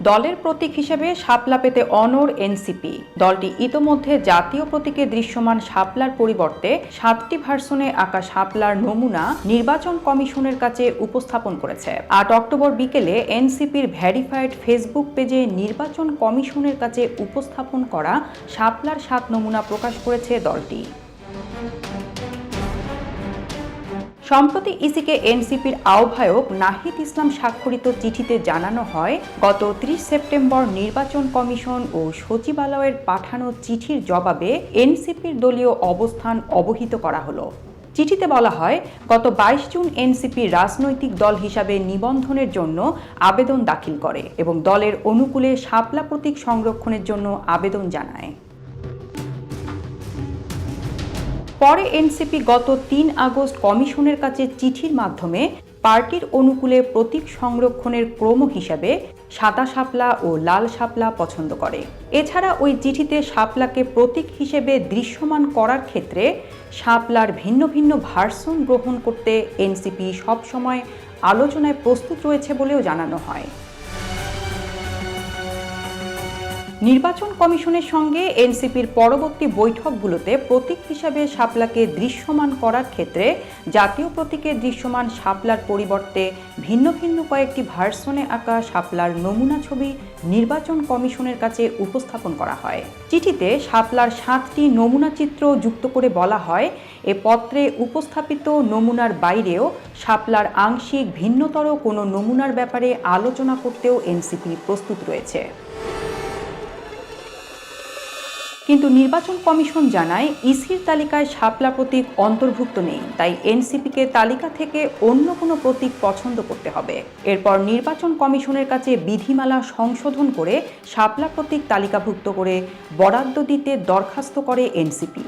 দলের প্রতীক হিসেবে শাপলা পেতে অনড় এনসিপি। দলটি ইতোমধ্যে জাতীয় প্রতীকে দৃশ্যমান শাপলার পরিবর্তে 7টি ভার্সনে আঁকা শাপলার নমুনা নির্বাচন কমিশনের কাছে উপস্থাপন করেছে। 8 অক্টোবর বিকেলে এনসিপির ভেরিফাইড ফেসবুক পেজে নির্বাচন কমিশনের কাছে উপস্থাপন করা শাপলার 7 নমুনা প্রকাশ করেছে দলটি। সম্প্রতি ইসিকে এনসিপির আহ্বায়ক নাহিদ ইসলাম স্বাক্ষরিত চিঠিতে জানানো হয়, গত 30 সেপ্টেম্বর নির্বাচন কমিশন ও সচিবালয়ের পাঠানো চিঠির জবাবে এনসিপির দলীয় অবস্থান অবহিত করা হলো। চিঠিতে বলা হয়, গত 22 জুন এনসিপি রাজনৈতিক দল হিসাবে নিবন্ধনের জন্য আবেদন দাখিল করে এবং দলের অনুকূলে শাপলা প্রতীক সংরক্ষণের জন্য আবেদন জানায়। পরে এনসিপি গত 3 আগস্ট কমিশনের কাছে চিঠির মাধ্যমে পার্টির অনুকূলে প্রতীক সংরক্ষণের ক্রম হিসাবে সাদা শাপলা ও লাল শাপলা পছন্দ করে। এছাড়া ওই চিঠিতে শাপলাকে প্রতীক হিসেবে দৃশ্যমান করার ক্ষেত্রে শাপলার ভিন্ন ভিন্ন ভার্সন গ্রহণ করতে এনসিপি সবসময় আলোচনায় প্রস্তুত রয়েছে বলেও জানানো হয়। নির্বাচন কমিশনের সঙ্গে এনসিপির পরবর্তী বৈঠকগুলোতে প্রতীক হিসাবে শাপলাকে দৃশ্যমান করার ক্ষেত্রে জাতীয় প্রতীকে দৃশ্যমান শাপলার পরিবর্তে ভিন্ন ভিন্ন কয়েকটি ভার্সনে আঁকা শাপলার নমুনা ছবি নির্বাচন কমিশনের কাছে উপস্থাপন করা হয়। চিঠিতে শাপলার 7টি নমুনা চিত্র যুক্ত করে বলা হয়, এ পত্রে উপস্থাপিত নমুনার বাইরেও শাপলার আংশিক ভিন্নতর কোনো নমুনার ব্যাপারে আলোচনা করতেও এনসিপি প্রস্তুত রয়েছে। কিন্তু নির্বাচন কমিশন জানায়, ইসির তালিকায় শাপলা প্রতীক অন্তর্ভুক্ত নেই, তাই এনসিপিকে তালিকা থেকে অন্য কোনো প্রতীক পছন্দ করতে হবে। এরপর নির্বাচন কমিশনের কাছে বিধিমালা সংশোধন করে শাপলা প্রতীক তালিকাভুক্ত করে বরাদ্দ দিতে দরখাস্ত করে এনসিপি।